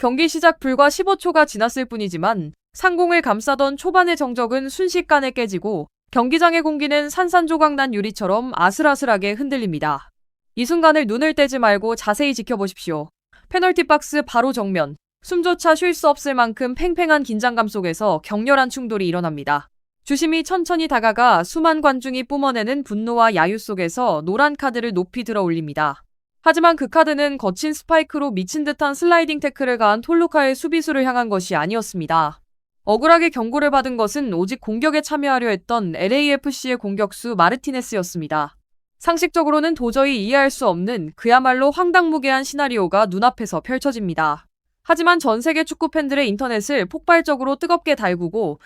경기 시작 불과 15초가 지났을 뿐이지만 상공을 감싸던 초반의 정적은 순식간에 깨지고 경기장의 공기는 산산조각난 유리처럼 아슬아슬하게 흔들립니다. 이 순간을 눈을 떼지 말고 자세히 지켜보십시오. 페널티 박스 바로 정면, 숨조차 쉴 수 없을 만큼 팽팽한 긴장감 속에서 격렬한 충돌이 일어납니다. 주심이 천천히 다가가 수만 관중이 뿜어내는 분노와 야유 속에서 노란 카드를 높이 들어 올립니다. 하지만 그 카드는 거친 스파이크로 미친 듯한 슬라이딩 태클을 가한 톨루카의 수비수를 향한 것이 아니었습니다. 억울하게 경고를 받은 것은 오직 공격에 참여하려 했던 LAFC의 공격수 마르티네스였습니다. 상식적으로는 도저히 이해할 수 없는 그야말로 황당무계한 시나리오가 눈앞에서 펼쳐집니다. 하지만 전 세계 축구 팬들의 인터넷을 폭발적으로 뜨겁게 달구고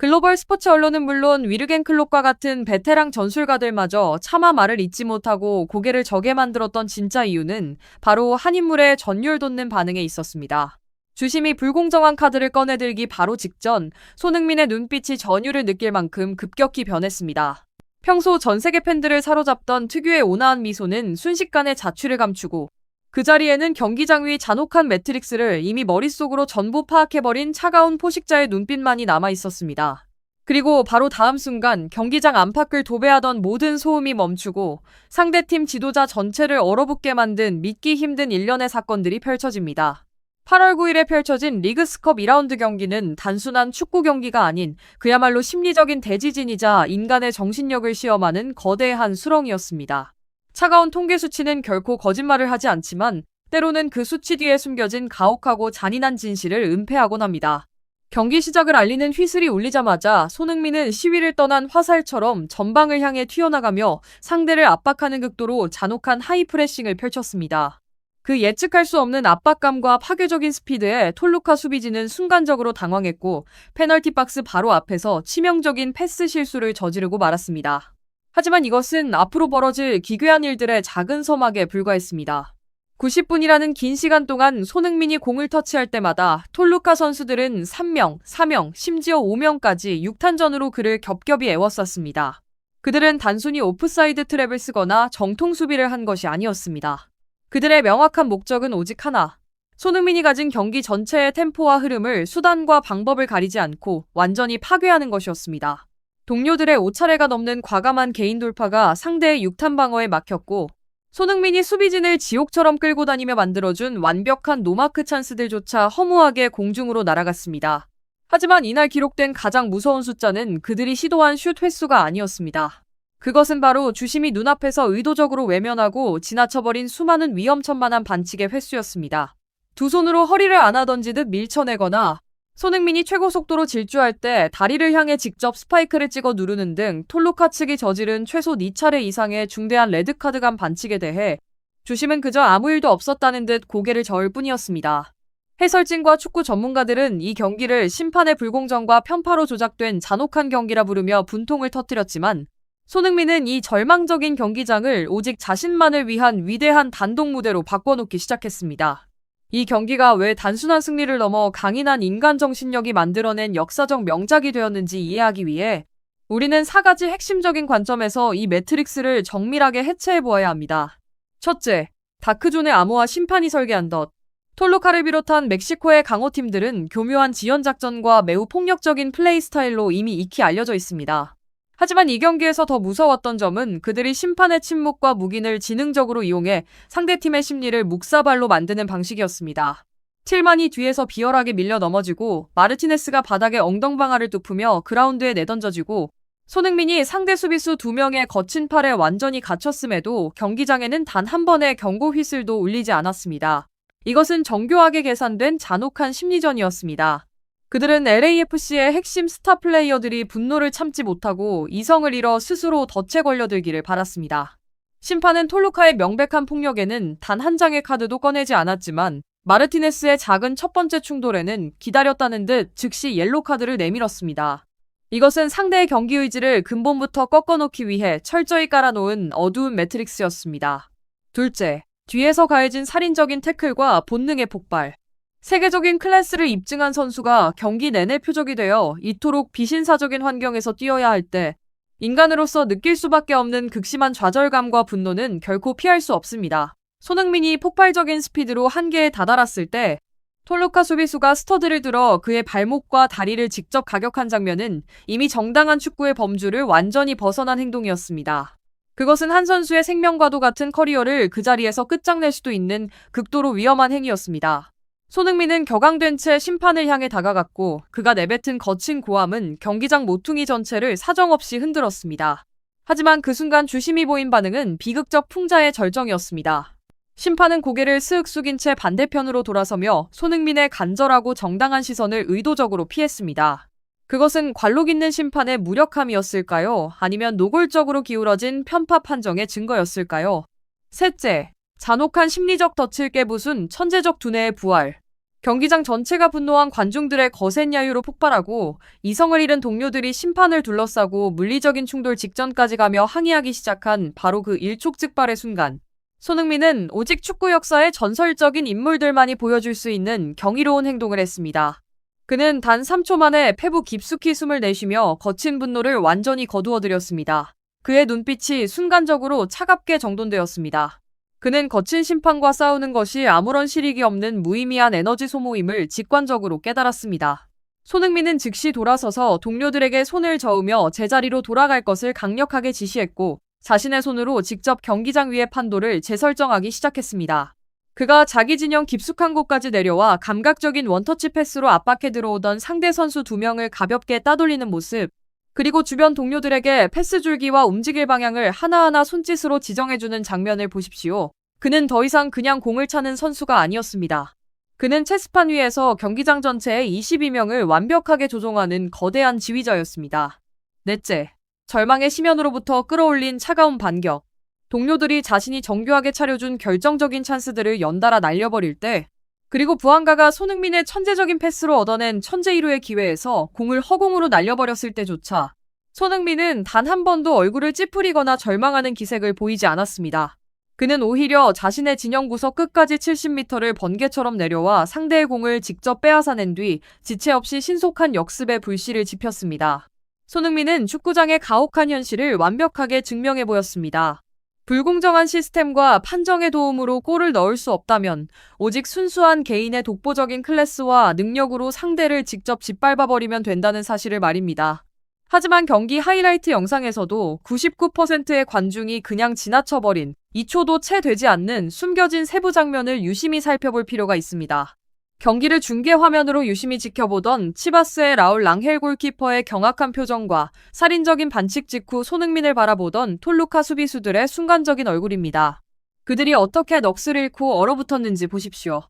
글로벌 스포츠 언론은 물론 위르겐 클롭과 같은 베테랑 전술가들마저 차마 말을 잇지 못하고 고개를 저게 만들었던 진짜 이유는 바로 한 인물의 전율 돋는 반응에 있었습니다. 주심이 불공정한 카드를 꺼내들기 바로 직전 손흥민의 눈빛이 전율을 느낄 만큼 급격히 변했습니다. 평소 전 세계 팬들을 사로잡던 특유의 온화한 미소는 순식간에 자취를 감추고 그 자리에는 경기장 위 잔혹한 매트릭스를 이미 머릿속으로 전부 파악해버린 차가운 포식자의 눈빛만이 남아있었습니다. 그리고 바로 다음 순간 경기장 안팎을 도배하던 모든 소음이 멈추고 상대팀 지도자 전체를 얼어붙게 만든 믿기 힘든 일련의 사건들이 펼쳐집니다. 8월 9일에 펼쳐진 리그스컵 2라운드 경기는 단순한 축구 경기가 아닌 그야말로 심리적인 대지진이자 인간의 정신력을 시험하는 거대한 수렁이었습니다. 차가운 통계 수치는 결코 거짓말을 하지 않지만 때로는 그 수치 뒤에 숨겨진 가혹하고 잔인한 진실을 은폐하곤 합니다. 경기 시작을 알리는 휘슬이 울리자마자 손흥민은 시위를 떠난 화살처럼 전방을 향해 튀어나가며 상대를 압박하는 극도로 잔혹한 하이프레싱을 펼쳤습니다. 그 예측할 수 없는 압박감과 파괴적인 스피드에 톨루카 수비진은 순간적으로 당황했고 페널티 박스 바로 앞에서 치명적인 패스 실수를 저지르고 말았습니다. 하지만 이것은 앞으로 벌어질 기괴한 일들의 작은 서막에 불과했습니다. 90분이라는 긴 시간 동안 손흥민이 공을 터치할 때마다 톨루카 선수들은 3명, 4명, 심지어 5명까지 6탄전으로 그를 겹겹이 애워쌌습니다. 그들은 단순히 오프사이드 트랩을 쓰거나 정통 수비를 한 것이 아니었습니다. 그들의 명확한 목적은 오직 하나. 손흥민이 가진 경기 전체의 템포와 흐름을 수단과 방법을 가리지 않고 완전히 파괴하는 것이었습니다. 동료들의 5차례가 넘는 과감한 개인 돌파가 상대의 6탄 방어에 막혔고 손흥민이 수비진을 지옥처럼 끌고 다니며 만들어준 완벽한 노마크 찬스들조차 허무하게 공중으로 날아갔습니다. 하지만 이날 기록된 가장 무서운 숫자는 그들이 시도한 슛 횟수가 아니었습니다. 그것은 바로 주심이 눈앞에서 의도적으로 외면하고 지나쳐버린 수많은 위험천만한 반칙의 횟수였습니다. 두 손으로 허리를 안아던지듯 밀쳐내거나 손흥민이 최고 속도로 질주할 때 다리를 향해 직접 스파이크를 찍어 누르는 등 톨루카 측이 저지른 최소 4차례 이상의 중대한 레드카드감 반칙에 대해 주심은 그저 아무 일도 없었다는 듯 고개를 저을 뿐이었습니다. 해설진과 축구 전문가들은 이 경기를 심판의 불공정과 편파로 조작된 잔혹한 경기라 부르며 분통을 터뜨렸지만 손흥민은 이 절망적인 경기장을 오직 자신만을 위한 위대한 단독 무대로 바꿔놓기 시작했습니다. 이 경기가 왜 단순한 승리를 넘어 강인한 인간 정신력이 만들어낸 역사적 명작이 되었는지 이해하기 위해 우리는 4가지 핵심적인 관점에서 이 매트릭스를 정밀하게 해체해보아야 합니다. 첫째, 다크존의 암호화 심판이 설계한 덫. 톨루카를 비롯한 멕시코의 강호팀들은 교묘한 지연작전과 매우 폭력적인 플레이 스타일로 이미 익히 알려져 있습니다. 하지만 이 경기에서 더 무서웠던 점은 그들이 심판의 침묵과 묵인을 지능적으로 이용해 상대팀의 심리를 묵사발로 만드는 방식이었습니다. 틸만이 뒤에서 비열하게 밀려 넘어지고 마르티네스가 바닥에 엉덩방아를 뚫으며 그라운드에 내던져지고 손흥민이 상대 수비수 2명의 거친 팔에 완전히 갇혔음에도 경기장에는 단 한 번의 경고 휘슬도 울리지 않았습니다. 이것은 정교하게 계산된 잔혹한 심리전이었습니다. 그들은 LAFC의 핵심 스타 플레이어들이 분노를 참지 못하고 이성을 잃어 스스로 덫에 걸려들기를 바랐습니다. 심판은 톨루카의 명백한 폭력에는 단 한 장의 카드도 꺼내지 않았지만 마르티네스의 작은 첫 번째 충돌에는 기다렸다는 듯 즉시 옐로 카드를 내밀었습니다. 이것은 상대의 경기 의지를 근본부터 꺾어놓기 위해 철저히 깔아놓은 어두운 매트릭스였습니다. 둘째, 뒤에서 가해진 살인적인 태클과 본능의 폭발. 세계적인 클래스를 입증한 선수가 경기 내내 표적이 되어 이토록 비신사적인 환경에서 뛰어야 할 때 인간으로서 느낄 수밖에 없는 극심한 좌절감과 분노는 결코 피할 수 없습니다. 손흥민이 폭발적인 스피드로 한계에 다다랐을 때 톨루카 수비수가 스터드를 들어 그의 발목과 다리를 직접 가격한 장면은 이미 정당한 축구의 범주를 완전히 벗어난 행동이었습니다. 그것은 한 선수의 생명과도 같은 커리어를 그 자리에서 끝장낼 수도 있는 극도로 위험한 행위였습니다. 손흥민은 격앙된 채 심판을 향해 다가갔고 그가 내뱉은 거친 고함은 경기장 모퉁이 전체를 사정없이 흔들었습니다. 하지만 그 순간 주심이 보인 반응은 비극적 풍자의 절정이었습니다. 심판은 고개를 스윽 숙인 채 반대편으로 돌아서며 손흥민의 간절하고 정당한 시선을 의도적으로 피했습니다. 그것은 관록 있는 심판의 무력함이었을까요? 아니면 노골적으로 기울어진 편파 판정의 증거였을까요? 셋째, 잔혹한 심리적 덫을 깨부순 천재적 두뇌의 부활. 경기장 전체가 분노한 관중들의 거센 야유로 폭발하고 이성을 잃은 동료들이 심판을 둘러싸고 물리적인 충돌 직전까지 가며 항의하기 시작한 바로 그 일촉즉발의 순간. 손흥민은 오직 축구 역사의 전설적인 인물들만이 보여줄 수 있는 경이로운 행동을 했습니다. 그는 단 3초 만에 페부 깊숙이 숨을 내쉬며 거친 분노를 완전히 거두어들였습니다. 그의 눈빛이 순간적으로 차갑게 정돈되었습니다. 그는 거친 심판과 싸우는 것이 아무런 실익이 없는 무의미한 에너지 소모임을 직관적으로 깨달았습니다. 손흥민은 즉시 돌아서서 동료들에게 손을 저으며 제자리로 돌아갈 것을 강력하게 지시했고 자신의 손으로 직접 경기장 위의 판도를 재설정하기 시작했습니다. 그가 자기 진영 깊숙한 곳까지 내려와 감각적인 원터치 패스로 압박해 들어오던 상대 선수 2명을 가볍게 따돌리는 모습, 그리고 주변 동료들에게 패스 줄기와 움직일 방향을 하나하나 손짓으로 지정해주는 장면을 보십시오. 그는 더 이상 그냥 공을 차는 선수가 아니었습니다. 그는 체스판 위에서 경기장 전체의 22명을 완벽하게 조종하는 거대한 지휘자였습니다. 넷째, 절망의 심연으로부터 끌어올린 차가운 반격. 동료들이 자신이 정교하게 차려준 결정적인 찬스들을 연달아 날려버릴 때, 그리고 부안가가 손흥민의 천재적인 패스로 얻어낸 천재 1호의 기회에서 공을 허공으로 날려버렸을 때조차 손흥민은 단 한 번도 얼굴을 찌푸리거나 절망하는 기색을 보이지 않았습니다. 그는 오히려 자신의 진영 구석 끝까지 70m를 번개처럼 내려와 상대의 공을 직접 빼앗아낸 뒤 지체 없이 신속한 역습의 불씨를 지폈습니다. 손흥민은 축구장의 가혹한 현실을 완벽하게 증명해 보였습니다. 불공정한 시스템과 판정의 도움으로 골을 넣을 수 없다면 오직 순수한 개인의 독보적인 클래스와 능력으로 상대를 직접 짓밟아버리면 된다는 사실을 말입니다. 하지만 경기 하이라이트 영상에서도 99%의 관중이 그냥 지나쳐버린 2초도 채 되지 않는 숨겨진 세부 장면을 유심히 살펴볼 필요가 있습니다. 경기를 중계 화면으로 유심히 지켜보던 치바스의 라울 랑헬 골키퍼의 경악한 표정과 살인적인 반칙 직후 손흥민을 바라보던 톨루카 수비수들의 순간적인 얼굴입니다. 그들이 어떻게 넋을 잃고 얼어붙었는지 보십시오.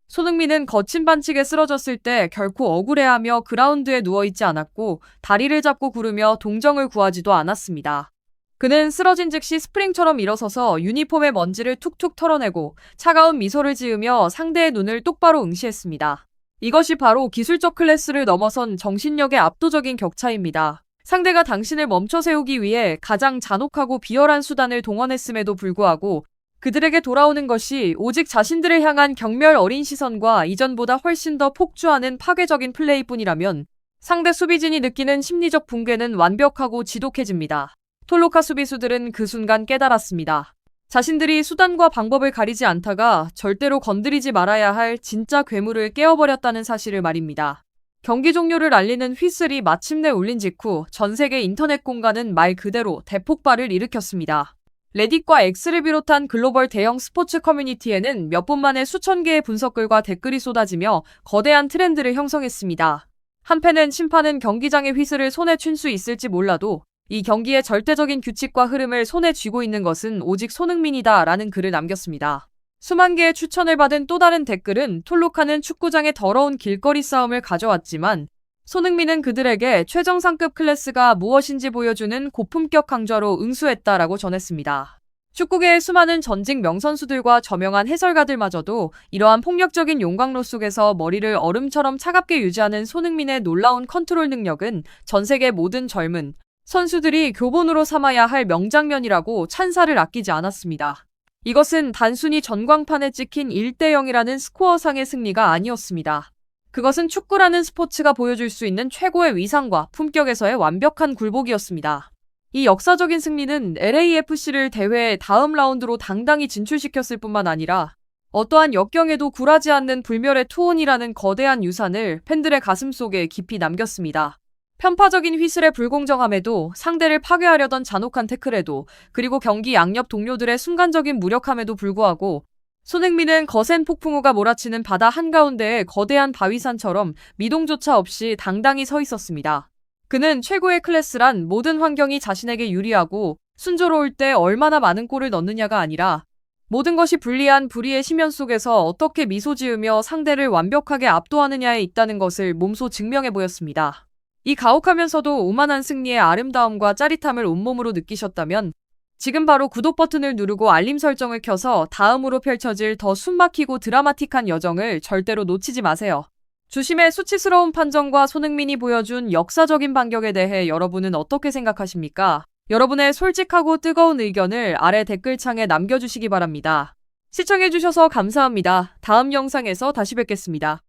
손흥민은 거친 반칙에 쓰러졌을 때 결코 억울해하며 그라운드에 누워있지 않았고 다리를 잡고 구르며 동정을 구하지도 않았습니다. 그는 쓰러진 즉시 스프링처럼 일어서서 유니폼의 먼지를 툭툭 털어내고 차가운 미소를 지으며 상대의 눈을 똑바로 응시했습니다. 이것이 바로 기술적 클래스를 넘어선 정신력의 압도적인 격차입니다. 상대가 당신을 멈춰 세우기 위해 가장 잔혹하고 비열한 수단을 동원했음에도 불구하고 그들에게 돌아오는 것이 오직 자신들을 향한 경멸 어린 시선과 이전보다 훨씬 더 폭주하는 파괴적인 플레이뿐이라면 상대 수비진이 느끼는 심리적 붕괴는 완벽하고 지독해집니다. 톨루카 수비수들은 그 순간 깨달았습니다. 자신들이 수단과 방법을 가리지 않다가 절대로 건드리지 말아야 할 진짜 괴물을 깨어버렸다는 사실을 말입니다. 경기 종료를 알리는 휘슬이 마침내 울린 직후 전 세계 인터넷 공간은 말 그대로 대폭발을 일으켰습니다. 레딧과 X를 비롯한 글로벌 대형 스포츠 커뮤니티에는 몇 분 만에 수천 개의 분석글과 댓글이 쏟아지며 거대한 트렌드를 형성했습니다. 한편은 심판은 경기장의 휘슬을 손에 쥘 수 있을지 몰라도 이 경기의 절대적인 규칙과 흐름을 손에 쥐고 있는 것은 오직 손흥민이다 라는 글을 남겼습니다. 수만 개의 추천을 받은 또 다른 댓글은 톨루카는 축구장의 더러운 길거리 싸움을 가져왔지만 손흥민은 그들에게 최정상급 클래스가 무엇인지 보여주는 고품격 강좌로 응수했다라고 전했습니다. 축구계의 수많은 전직 명선수들과 저명한 해설가들마저도 이러한 폭력적인 용광로 속에서 머리를 얼음처럼 차갑게 유지하는 손흥민의 놀라운 컨트롤 능력은 전 세계 모든 젊은 선수들이 교본으로 삼아야 할 명장면이라고 찬사를 아끼지 않았습니다. 이것은 단순히 전광판에 찍힌 1대0이라는 스코어상의 승리가 아니었습니다. 그것은 축구라는 스포츠가 보여줄 수 있는 최고의 위상과 품격에서의 완벽한 굴복이었습니다. 이 역사적인 승리는 LAFC를 대회의 다음 라운드로 당당히 진출시켰을 뿐만 아니라 어떠한 역경에도 굴하지 않는 불멸의 투혼이라는 거대한 유산을 팬들의 가슴속에 깊이 남겼습니다. 편파적인 휘슬의 불공정함에도, 상대를 파괴하려던 잔혹한 태클에도, 그리고 경기 양옆 동료들의 순간적인 무력함에도 불구하고 손흥민은 거센 폭풍우가 몰아치는 바다 한가운데에 거대한 바위산처럼 미동조차 없이 당당히 서 있었습니다. 그는 최고의 클래스란 모든 환경이 자신에게 유리하고 순조로울 때 얼마나 많은 골을 넣느냐가 아니라 모든 것이 불리한 불의의 심연 속에서 어떻게 미소 지으며 상대를 완벽하게 압도하느냐에 있다는 것을 몸소 증명해 보였습니다. 이 가혹하면서도 오만한 승리의 아름다움과 짜릿함을 온몸으로 느끼셨다면 지금 바로 구독 버튼을 누르고 알림 설정을 켜서 다음으로 펼쳐질 더 숨막히고 드라마틱한 여정을 절대로 놓치지 마세요. 주심의 수치스러운 판정과 손흥민이 보여준 역사적인 반격에 대해 여러분은 어떻게 생각하십니까? 여러분의 솔직하고 뜨거운 의견을 아래 댓글창에 남겨주시기 바랍니다. 시청해주셔서 감사합니다. 다음 영상에서 다시 뵙겠습니다.